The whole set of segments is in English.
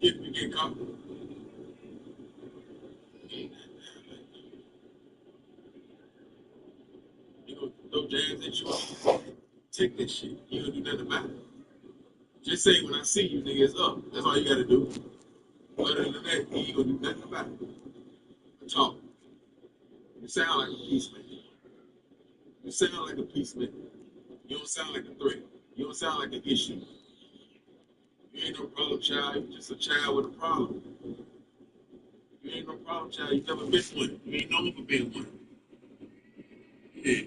If you get caught. You know, throw jabs at you. Take that shit. You don't do nothing about it. Just say when I see you, nigga, it's up. That's all you gotta do. Other than that, you ain't gonna do nothing about it. Talk. You sound like a peacemaker. You sound like a peacemaker. You don't sound like a threat. You don't sound like an issue. You ain't no problem child. You're just a child with a problem. You ain't no problem child. You never been one. You ain't known for being one. Yeah.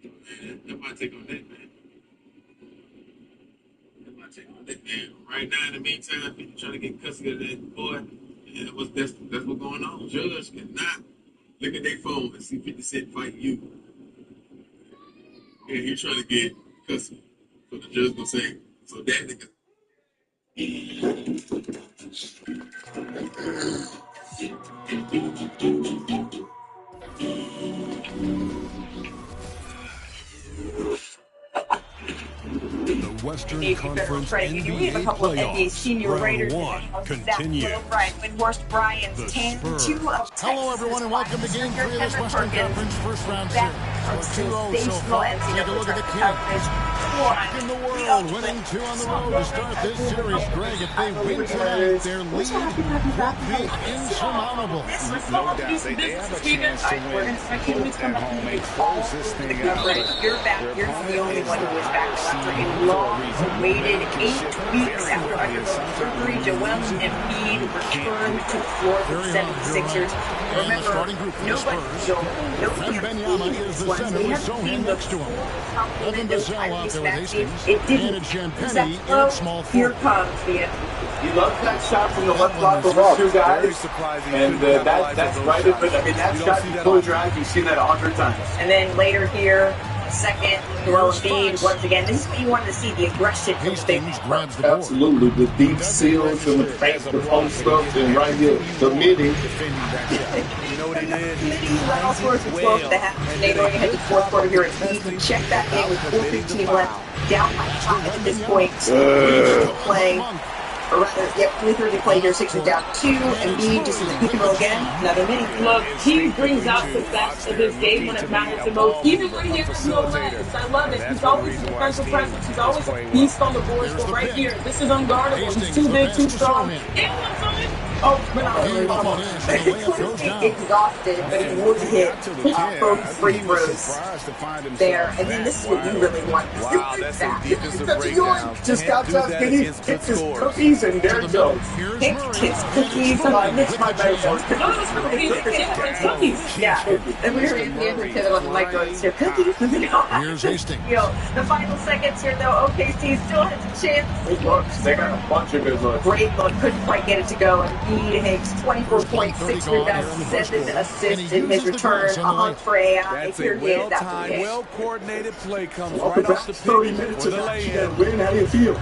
Man, that's my take on that, man. That's my take on that, man. Right now, in the meantime, people trying to get custody of that boy. And that's what's going on. Judge cannot look at their phone and see 50 Cent fighting you. And you're trying to get custody. So the judge gonna say, so that nigga. The Western Conference NBA playoffs, round one continues. The Spurs. Hello, everyone, and welcome to Game 3 of this Western Conference first round series. We're 2-0 so far. Take a look at the Kings. Back in the world, winning 2 on the road to start this series. Greg, if they win tonight, their lead will be insurmountable. No doubt. They have a chance to win both at home and close this thing out. You're back. You're the only one who is back after a long awaited 8 weeks after undergoing surgery. Joel Embiid returned to the floor for the 76ers. Remember, nobody is the center with Sohan next to him. Nothing to sell out there with Hastings. It didn't. And Champagny in at small Here forward. comes the He loves that shot from the left block over 2 guys, and that's right. But I mean, that shot, you close your eyes, you've seen that 100 times. And then later here, second, Joel Embiid once again. This is what you wanted to see, the aggression from the big Hastings grabs the board. Absolutely, the deep seals and the fake, the post stuff, and right here, the midi. You know what he did? Let all sorts of 12 at the half. Today going ahead to fourth quarter here at Embiid. Check that game with 4:15 left. Down by 5 at this point. Play. Or rather, 3:30 play here, Sixers down 2, and Embiid just in the pick and roll again, another mini. Look, he brings out the best of his game when it matters the most, even when he has no legs. I love it. He's always a defensive presence. He's always a beast on the boards, but right here, this is unguardable. He's too big, too strong. Oh, but not really. Exhausted, but he would hit both free throws there. And then this is what you really want. Wow, that's a defensive breakdown. Just got to get his cookies, and there he goes. His cookies. I miss my bagels. Cookies. Yeah. And we were in the other pivot on the mic going, is there cookies? Here's Hastings. The final seconds here, though. OKC still has a chance. Good looks. They got a bunch of good looks. Great look. Couldn't quite get it to go. And Embiid Hicks, 24.6 rebounds, 7 assists in his return on for AI. That's a well-timed, well-coordinated play comes Off the right off back, the 30 pitch minutes for of the action. lay-in. Win, how do you feel?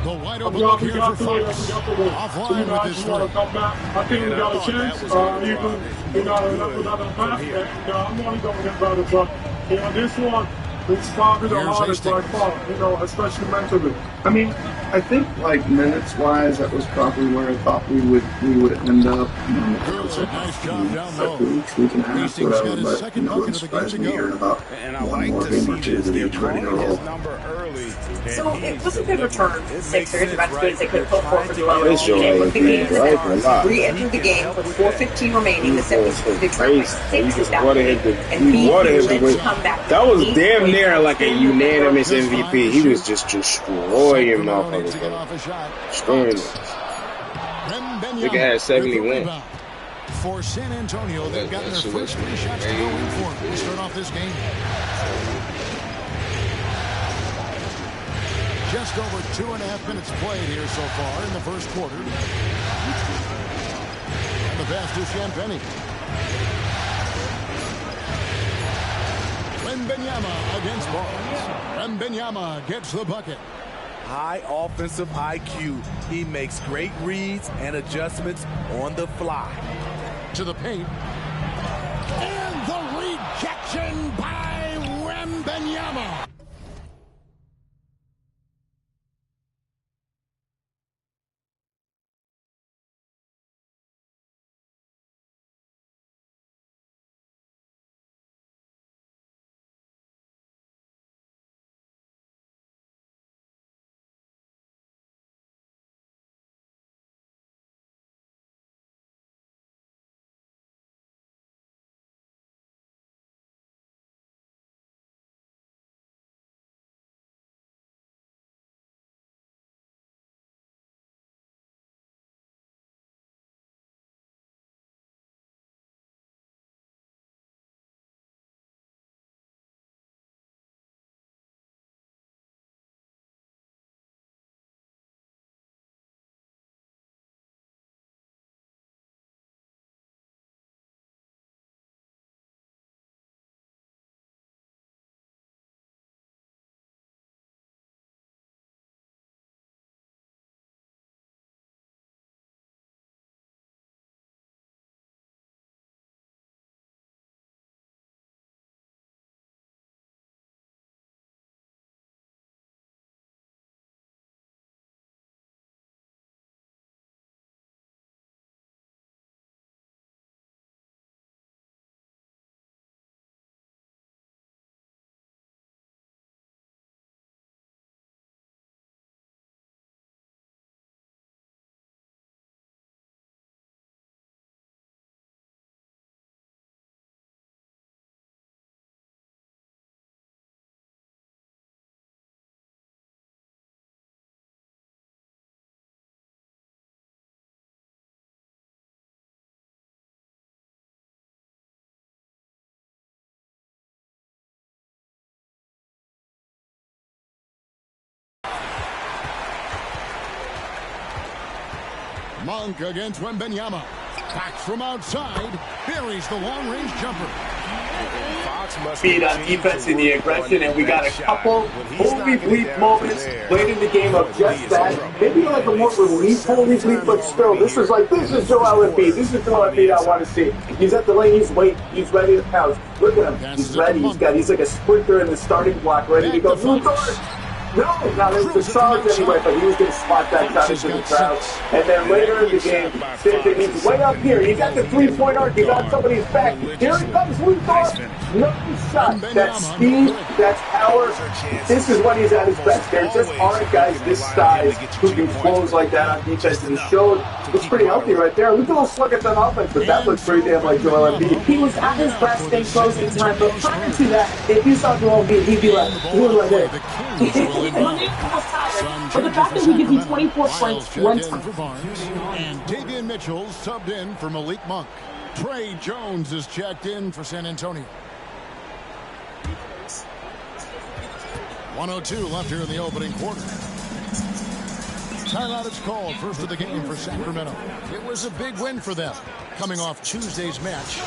The wide open look here for Fox. Offline with this three. Come back. I think we got a chance. We got another pass, and I'm only going to get better. But this one is probably the hardest by far. Especially mentally. I mean, I think like minutes-wise, that was probably where I thought we would end up. Nice job down low. Week and a half, Hastings got whatever. his But second bucket of the game to me hearing go. about And I one like more to game see or two this. to They're be ready to throwing roll. his number early. So it was a good return. Sixers about as good as they could hope for the low. This show ain't been right for a lot. Re-entered the game with 4:15 remaining. The 76ers Detroit Sixers down. He water hit the win. That was damn near like a unanimous MVP. He was just destroying motherfuckers. Destroying them. Nigga had 71. For San Antonio, they've gotten their first 3 shots to go in for to start off this game. Just over 2.5 minutes played here so far in the first quarter. And the pass to Champagny. Wemby against Barnes. Wemby gets the bucket. High offensive IQ. He makes great reads and adjustments on the fly. To the paint. And the rejection by Wemby. Monk against Wembenyama. Back from outside. Buries the long-range jumper. Speed on defense in the aggression, and we got a couple holy bleep moments late in the game of just that. Maybe like a more relief holy bleep, but still, this is Joel Embiid. This is Joel Embiid I want to see. He's at the lane, he's waiting, he's ready to pounce. Look at him, he's ready. He's like a sprinter in the starting block, ready to go. No, it was a charge anyway, but he was going to spot that shot into the crowd. And then later in the game, same thing. He's way up here. He's at the three-point arc. He's on somebody's back. Here he comes, Luthor. No shot. That's speed. That's power. This is when he's at his best. There just aren't guys this size who can close like that on defense. And he showed it's pretty healthy right there. Look at those sluggish on offense, but that looks pretty damn like Joel Embiid. He was at his best in closing time, but prior to that, if you saw Joel Embiid, he'd be like, right there. But the fact that he gives you 24 points one time. And Davian Mitchell subbed in for Malik Monk. Trey Jones is checked in for San Antonio. 1:02 left here in the opening quarter. Timeout is called. First of the game for Sacramento. It was a big win for them, coming off Tuesday's match.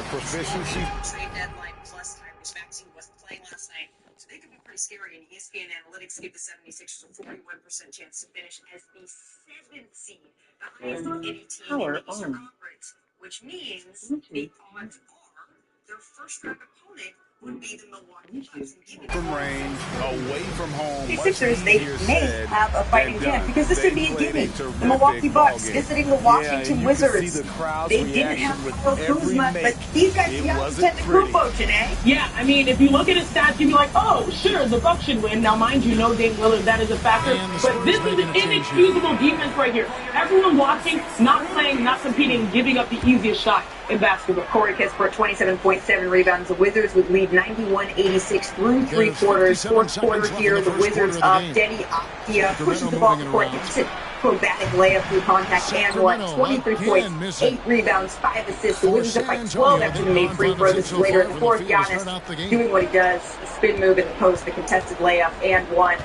Proficiency. Trade deadline plus time. Maxine wasn't playing last night, so they could be pretty scary. And ESPN Analytics give the 76ers a 41% chance to finish as the 7th seed, the highest of any team in the Eastern Conference, which means the odds are their first round opponent would be the Milwaukee Bucks. From range, away from home. The Sixers, they may have a fighting chance because this would be a gimme. The Milwaukee Bucks visiting the Washington Wizards. They didn't have Kyle Kuzma, but these guys tend to Kupo today. Yeah, I mean, if you look at his stats, you'd be like, oh, sure, the Bucks should win. Now, mind you, no Dame Lillard, that is a factor. But this is an inexcusable defense right here. Everyone watching, not playing, not competing, giving up the easiest shot in basketball. Corey Kispert, 27.7 rebounds. The Wizards would lead 91-86 through three quarters. Fourth quarter here, the Wizards up. Denny Akia pushes the ball to court. Hits an acrobatic layup through contact and one. 23 points, 8 rebounds, 5 assists. The Wizards up by 12 after the made free throw. This is later in the fourth. Giannis doing what he does. The spin move in the post, the contested layup, and one.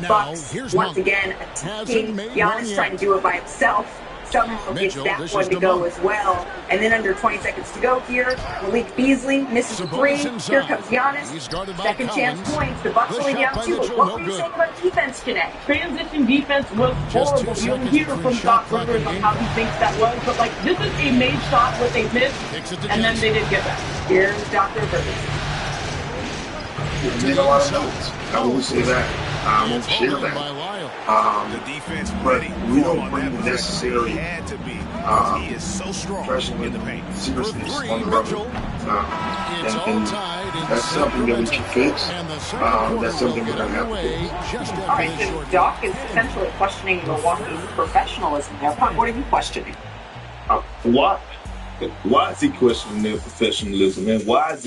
Bucks once again attacking. Giannis trying to do it by himself. Somehow gets that one to go as well. And then under 20 seconds to go here, Malik Beasley misses a three. Here comes Giannis. Second chance points. The Bucks only down 2. What were you saying about defense today? Transition defense was horrible. You'll hear from Doc Rivers on how he thinks that was. But, like, this is a made shot, what they missed, and then they did get back. Here's Dr. Rivers. We made a lot of notes. I will say that. I won't share that. But we don't bring the necessary freshman seriousness on the road. And that's something that we can fix. That's something we're going to have to do. All right, so Doc is essentially questioning Milwaukee's professionalism there. What are you questioning? Why is he questioning their professionalism, and why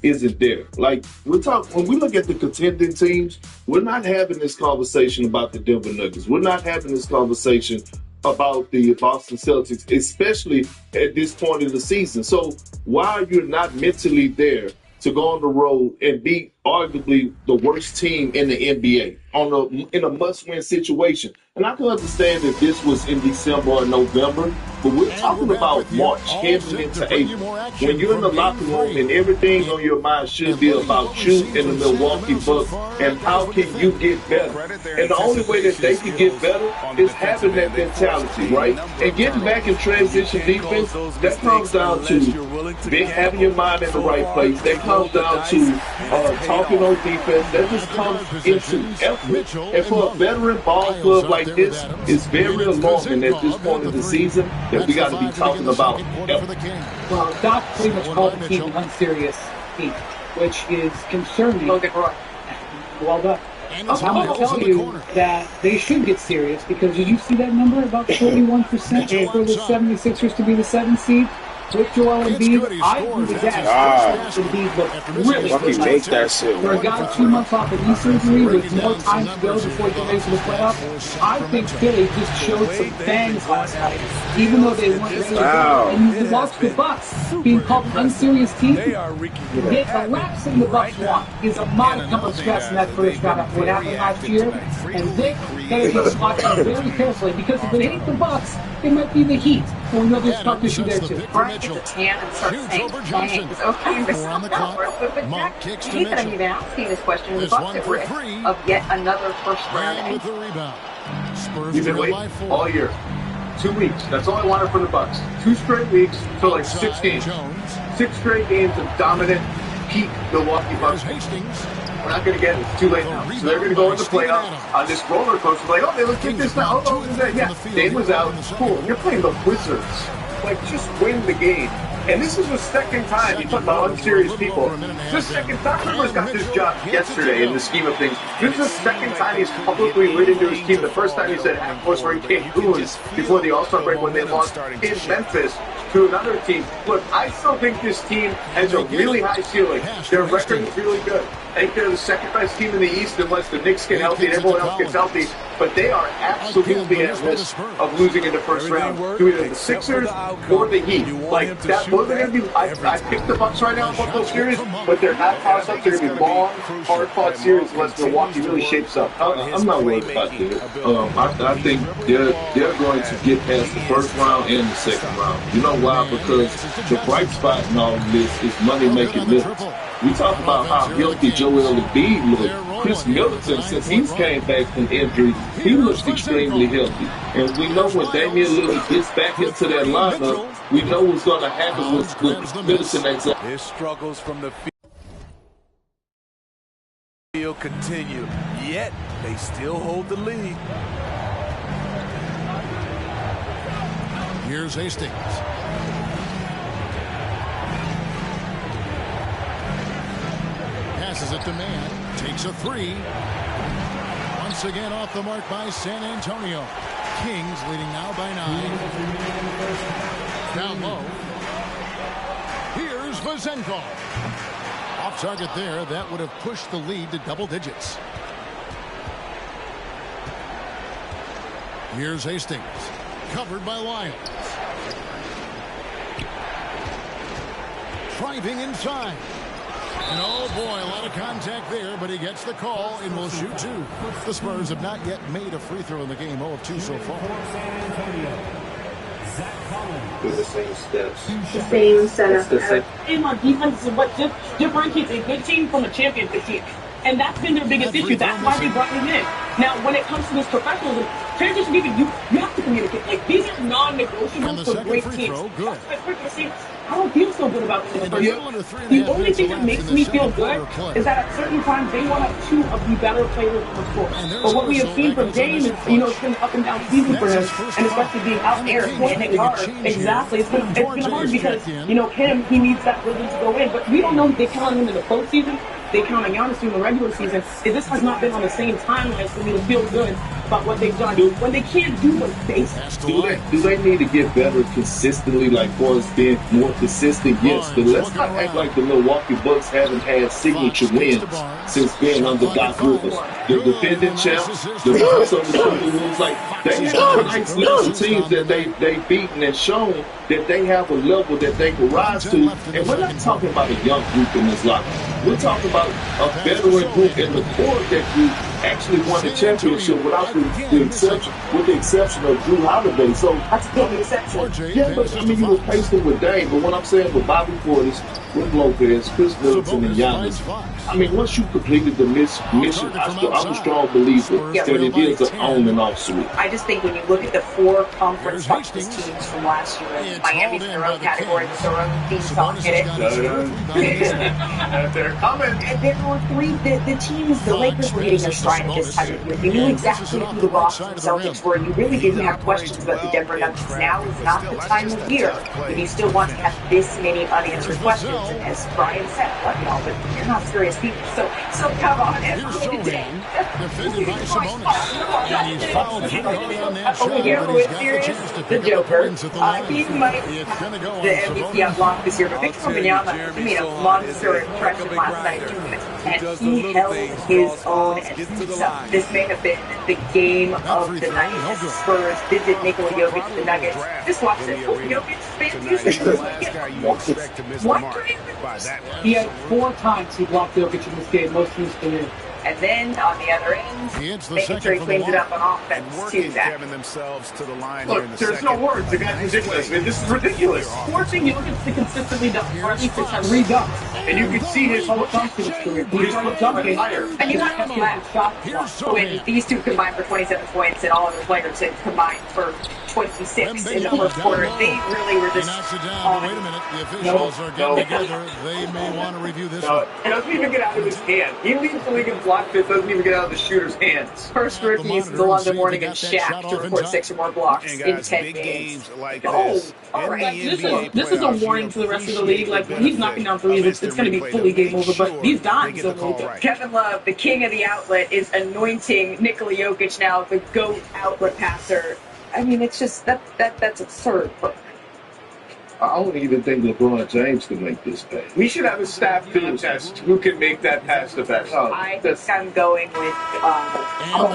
isn't there? Like, when we look at the contending teams, we're not having this conversation about the Denver Nuggets. We're not having this conversation about the Boston Celtics, especially at this point in the season. So why are you not mentally there to go on the road and beat arguably the worst team in the NBA in a must-win situation? And I can understand if this was in December or November, but we're talking about March heading into April. When you're in the locker room and everything on your mind should be about you and the Milwaukee Bucks and how can you get better. And the only way that they can get better is having that mentality, right? And getting back in transition defense, that comes down to having your mind in the right place. That comes down to talking on defense. That just comes into effort. And for a veteran ball club like this, it's very alarming at this point of the season that we got to be talking about effort. Well, Doc pretty much called the team an unserious team, which is concerning. Well done. I'm going to tell you that they should get serious because did you see that number about 41% for the 76ers to be the 7th seed? with Joel Embiid, I agree with that. Embiid looked really good. Make that shit. For a guy 2 months off of knee surgery with more time to go before he gets ready for the playoffs, I think Philly just showed some fangs last night, even though they weren't ready to go. And you watch the Bucks being called an unserious team. The laps in the Bucks want is a modicum of stress in that first round after what happened last year, and they gotta be watching very carefully, because if it ain't the Bucks, it might be the Heat. And we know there's competition there too. Brian gets a tan and starts saying, dang, it's okay to stop that work. But Jack, he's going to be asking this question. The Bucks at risk of yet another first round exit. You've been waiting all year. 2 weeks. That's all I wanted for the Bucks. 2 straight weeks to like 6 games. 6 straight games of dominant, peak Milwaukee Bucks. We're not going to get it. It's too late now. So they're going to go into the playoffs on this roller coaster. Like, oh, they look at this now. Oh, yeah. Dame was out. Cool. You're playing the Wizards. Like, just win the game. And this is the second time, you talk about unserious people, this is the second time Rivers got this job yesterday in the scheme of things. This is the second time he's publicly lit into his team. The first time he said, of course, where he came goons before the All-Star break when they lost in Memphis to another team. Look, I still think this team has a really high ceiling. Their record is really good. I think they're the second best team in the East unless the Knicks get healthy and everyone else gets healthy. But they are absolutely at risk of losing in the first round to either the Sixers or the Heat. Like, that, those are going to be, I picked the Bucks right now in both those series, but they're not toss-ups. They're going to be long, hard-fought series unless Milwaukee really shapes up. I'm not worried about that. I think they're going to get past the first round and the second round. You know why? Because the bright spot in all of this is money-making minutes. We talk about how healthy Joel Embiid looked. Chris Middleton, since he's came back from injury, he looks extremely healthy. And we know when Damian Lillard gets back into that lineup, we know what's going to happen with Middleton. His struggles from the field continue, yet they still hold the lead. Here's Hastings. Passes it to man. Takes a three. Once again off the mark by San Antonio. Kings leading now by 9. Down low. Here's Vazenko. Off target there. That would have pushed the lead to double digits. Here's Hastings. Covered by Lyons. Driving inside. And oh boy, a lot of contact there, but he gets the call and will shoot 2. The Spurs have not yet made a free throw in the game. 0 of 2 so far. With the same steps. The same setup. And on defense is what differentiates a good team from a championship team. And that's been their biggest issue. That's why they brought him in. Now, when it comes to this professionalism, transition defense, you have to communicate. Like, these are non-negotiables for great teams. I don't feel so good about this. The only thing that makes me feel good is that at certain times they will have 2 of the better players on the court. But what we have seen from Dame is, it's been up and down season for him, and especially being out there hitting it hard. Exactly. It's been hard because, he needs that rhythm to go in. But we don't know if they count on him in the postseason. They count on Giannis in the regular season. This has not been on the same timeline for me to feel good about what they've done. When they can't do what they do they need to get better consistently, like far as being more consistent? Yes, but let's not act like the Milwaukee Bucks haven't had signature wins since being under Doc Rivers. The defending champs, the Bucks on the Super Bowls, like they have nice list of teams that they've beaten and shown that they have a level that they can rise to. And we're not talking about a young group in this locker. We're talking about a veteran group in the core that group actually won the championship without the exception of Drew Holiday. So that's a big exception. Yeah, but I mean you replaced him with Dame. But what I'm saying with Bobby Portis, with Lopez, Chris Middleton, and Giannis, I mean once you completed the mission, I'm a strong believer that it is an on and off switch. I just think when you look at the 4 conference finals teams from last year, Miami's in their own category with their own theme song. Get it? They're coming. And there were 3. The teams, the Lakers were getting their start. Brian just had it. You knew exactly who the Boston Celtics were. You really didn't have questions about the Denver Nuggets. Now is not the time of year if you still want to have this many unanswered questions. And as Brian said, but you're not serious people. So come on, defended by Sabonis. And he's fouled pretty hard on that shot. You know who is serious? The Joker. He might have the MVP unlocked this year, but Victor Wembanyama made a monster impression last night, and he held his own. And this may have been the game of the night as the Spurs visit Nikola Jokic to the Nuggets. Just watch this. Jokic He had 4 times he blocked Jokic in this game, most of his career. And then on the other end, making sure he cleans it up on offense too, Zach. Look, there's no words. The guy's ridiculous. I mean, this is ridiculous. Forcing Jokic to consistently dunk, or at least to have redunk. And you can see his whole dunk in his career. He's dunking higher. And you have to laugh when these two combined for 27 points and all of the players had combined for 26 in the first quarter. They really were just wait a minute. The officials are getting together. They may want to review this one. It doesn't even get out of his hand. He leaves the league in block fit, doesn't even get out of the shooter's hands. First rookies in the London Morning and Shaq to record 6 or more blocks in 10 games. All right. This is a warning to the rest of the league. Like, when he's knocking down threes, it's going to be fully game over, but these dimes don't really go. Kevin Love, the king of the outlet, is anointing Nikola Jokic now the GOAT outlet passer. I mean, it's just, that's absurd. I don't even think LeBron James can make this pass. We should have a staff contest. Who can make that pass the best? I think I'm going with,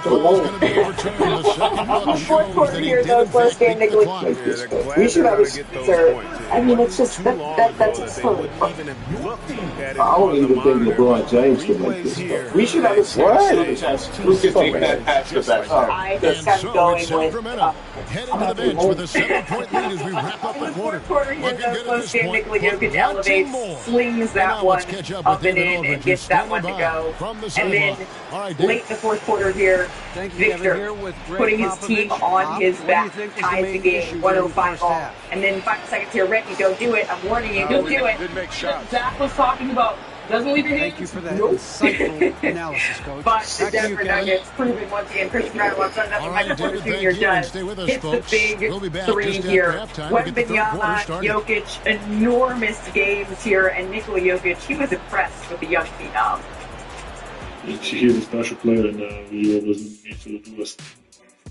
the fourth quarter here, though, close game, Nikola. We should have a sir. I mean, it's just, that's absurd. I don't even think LeBron James can make this pass. We should have a staff contest. Who can make that pass the best? I think I'm going with, heading to the bench with a 7-point lead as we wrap up the quarter. Close game, Nikola Jokic elevates, slings that one up and in, and gets that one to go. And then, late in the fourth quarter here, Victor, putting his team on his back, ties the game, 105 all. And then 5 seconds here, Reggie, don't do it. I'm warning you, don't do it. Zach was talking about. Doesn't leave your hands. Thank you for that insightful analysis, Coach. But the Denver Nuggets proving once again, Christian Brown wants nothing Michael Porter Jr. does. Hits the big 3 here. Wembanyama, Jokic, enormous games here, and Nikola Jokic, he was impressed with the young phenom. He's a special player, and we always need to do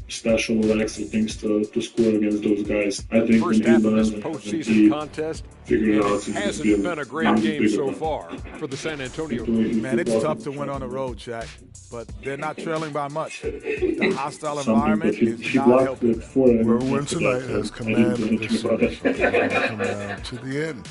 special or extra things to score against those guys. I think when he learns and he figures out it hasn't been a great game so far for the San Antonio. Man, it's tough to win on the road, Shaq, but they're not trailing by much. The hostile environment is not helping. We'll win tonight as command of the series. Come down to the end.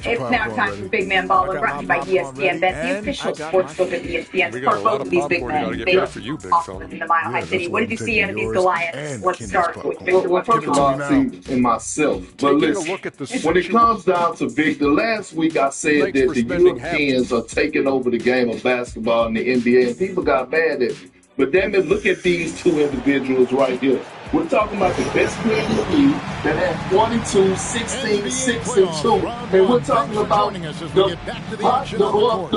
It's now time for Big Man Baller, brought to you by ESPN Bet, the official sportsbook of ESPN. For both of these big men, they look awesome in the Mile High City. What did you see out of these Goliaths? Let's start with Victor. Well, first of all, in myself. But listen, when it comes down to Victor, last week I said that the Europeans are taking over the game of basketball in the NBA, and people got mad at me. But damn it, look at these 2 individuals right here. We're talking about the best player in the league that had 42, 16, 6, and 2. And we're talking about the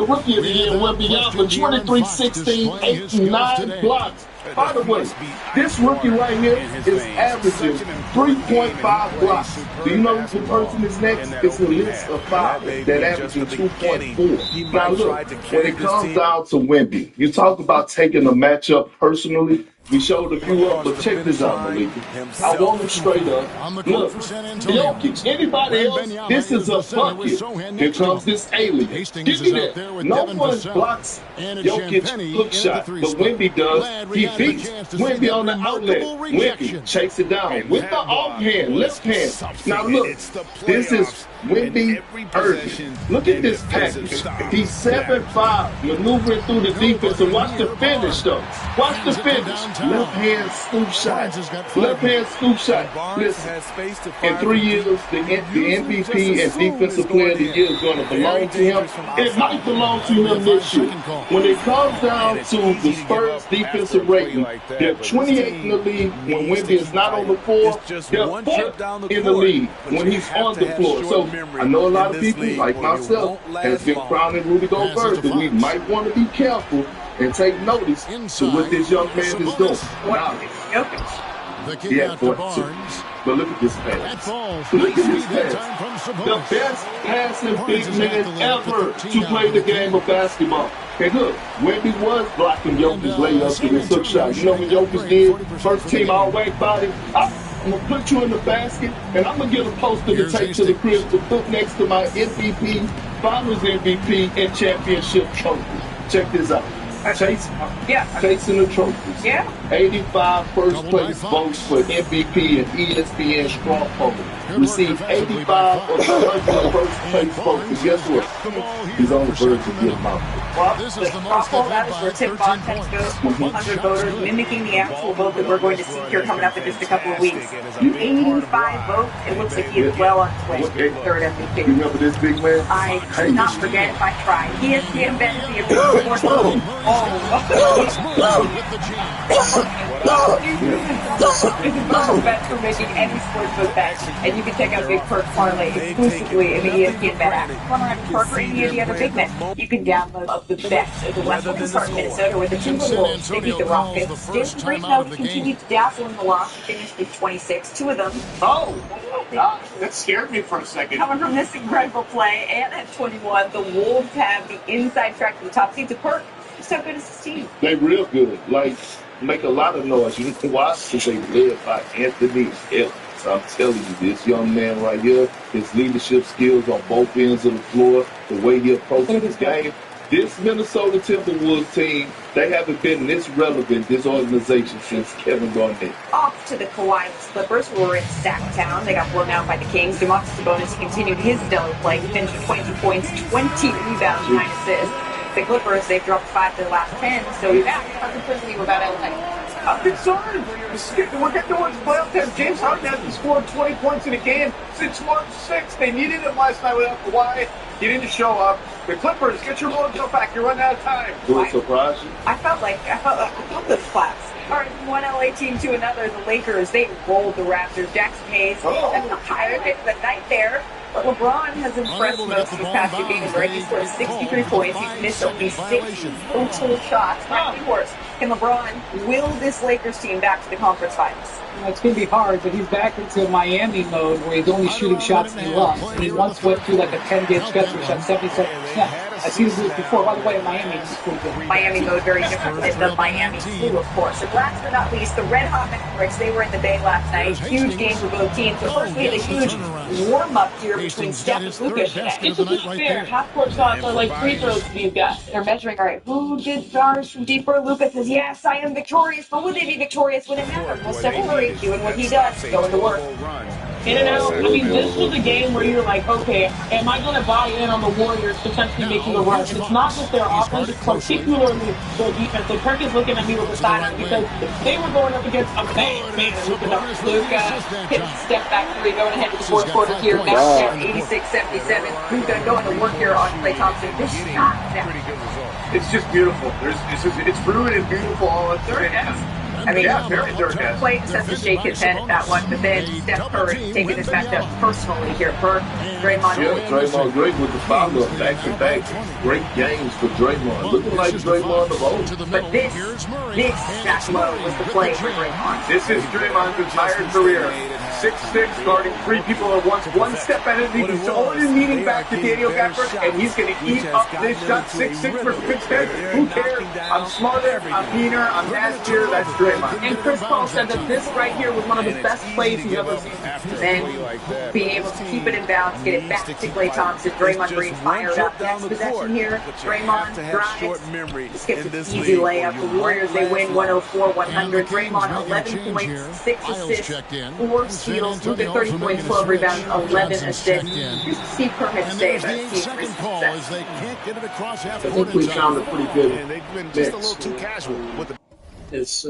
rookie of the year, Wemby, 23, 16, 8, and 9 blocks. By the way, this rookie right here is averaging 3.5 blocks. Do you know who the person is next? It's a list of 5 that averages 2.4. Now look, when it comes down to Wemby, you talk about taking a matchup personally. We showed a few up, but check this out, Malik. I want him straight up. Look, Jokic, anybody else, this is a bucket. Here comes this alien. Give me that. No one blocks Jokic hook shot, but Wemby does. He beats Wemby on the outlet. Wemby chase it down with the offhand, left hand. Now look, this is Wemby Irving. Look at this package. He's 7'5", maneuvering through the defense, and watch the finish, though. Watch the finish. Left hand scoop shot. Left hand scoop shot. Listen, in 3 years, the MVP and Defensive Player of the Year is going to belong to him. It might belong to him this year. When it comes down to the Spurs defensive rating, they're 28 in the league when Wemby is not on the floor. They're 4th in the league when he's on the floor. So I know a lot of people, like myself, has been crowning Rudy Gobert, but we might want to be careful and take notice to what this young man is doing. Wow. Yeah, but look at this pass. Look at this pass. The best passing big man ever to play the game of basketball. And look, Wemby was blocking Jokic's layup to this hook shot. You know what Jokic did? First team all-white body. I'm going to put you in the basket, and I'm going to get a poster to take to the crib to put next to my MVP, Finals MVP, and championship trophy. Check this out. Chasing the trophies. Yeah. 85 first place votes for MVP and ESPN Straw Poll. Received 85 of the 100 first place votes. And guess what? He's on the verge of getting out. Well, the straw poll, that is where Tim Bontemps goes for 100 voters, mimicking the actual vote that we're going to see here coming up in just a couple of weeks. 85 votes. It looks like he is well on his way to the third MVP. You remember this big man? I could not forget if I tried. ESPN bets the official score. Bet for making any sportsbook bet, and you can check out Big Perk Parlay exclusively in the ESPN Bet app. Conrad Perk or any of the other big men. You can download of the best of the West Coast start in Minnesota with the Timberwolves. They beat the Rockets. Jason Greenhouse continued to dazzle in the loss, finished with 26. Two of them. That scared me for a second. Coming from this incredible play, and at 21, the Wolves have the inside track to the top seed. The Perk. So good as this team. They real good. Like, make a lot of noise. You know why? Because they led by Anthony Edwards. I'm telling you, this young man right here, his leadership skills on both ends of the floor, the way he approaches this game. This Minnesota Timberwolves team, they haven't been this relevant, this organization, since Kevin Garnett. Off to the Kawhi Clippers, who were in Sacktown. They got blown out by the Kings. Domantas Sabonis continued his stellar play. He finished with 22 points, 20 rebounds, 9 assists. The Clippers, they've dropped 5 to the last 10, so he's back. How concerned are you about LA? I'm concerned. We're getting towards playoff time. James Harden hasn't scored 20 points in a game since March 6th. They needed him last night without Kawhi. He didn't show up. The Clippers, get your mojo back. You're running out of time. Do it surprise you? I felt those claps. All right, from one LA team to another, the Lakers, they rolled the Raptors. Jackson Hayes, that's the highlight of the night there. But LeBron has impressed most of his past 2 games, right? He scored 63 points. He's missed only 6 total shots. Nothing worse. Can LeBron will this Lakers team back to the conference finals? It's going to be hard, but he's back into Miami mode where he's only shooting shots he loves. And he once went through like a 10-game stretch where he shot 77%. I've seen this before. By the way, Miami is pretty good. Miami mode, very different than the Miami flu, of course. And last but not least, the Red Hot Mavericks, they were in the Bay last night. Huge game for both teams. So first, we had a huge warm-up here between Steph and Luka. It's just fair. Half-court shots are like free throws to these guys. They're measuring, all right, who did jars from deeper? Luka says, yes, I am victorious. But would they be victorious when it mattered? Well, Steph Curry doing what he does, going to work. In and out. I mean, this was a game where you're like, okay, am I going to buy in on the Warriors potentially making a run? And it's not just their offense, it's particularly their defense. So Kirk is looking at me with a side eye because they were going up against a bad man. Luka hit a step back 3 going ahead to the fourth quarter here. Now 86-77. Luka going to work here on Klay Thompson. This shot. It's just beautiful. It's fluid and beautiful all at third half. I mean, very third half. Klay has to shake his head at that one, but then Steph Curry taking this matchup personally here for Draymond. Yeah, Draymond great with the follow-up back-to-back. Great games for Draymond. Looking like Draymond of old. But this Shaq Low was the play for Draymond. This is Draymond's entire career. 6'6", guarding 3 people at once, one step ahead of the lead. He's only leading back to Daniel Gafford, and he's going to eat up this shot. 6'6" for 6'10". Who cares? I'm smarter, I'm meaner, I'm nastier. That's Draymond. And Chris Paul said that this right here was one of the best plays he's ever seen. Then being able to keep it in bounds, get it back to Klay Thompson. Draymond Green fired up. Next possession here. Draymond drives. Just gets an easy layup. The Warriors, they win 104-100. Draymond 11 points, 6 assists, 4 steals, Luka 30 points, 12 rebounds, 11 assists. Steve Kerr had to say about Steve's success. I think we found a pretty good mix. It's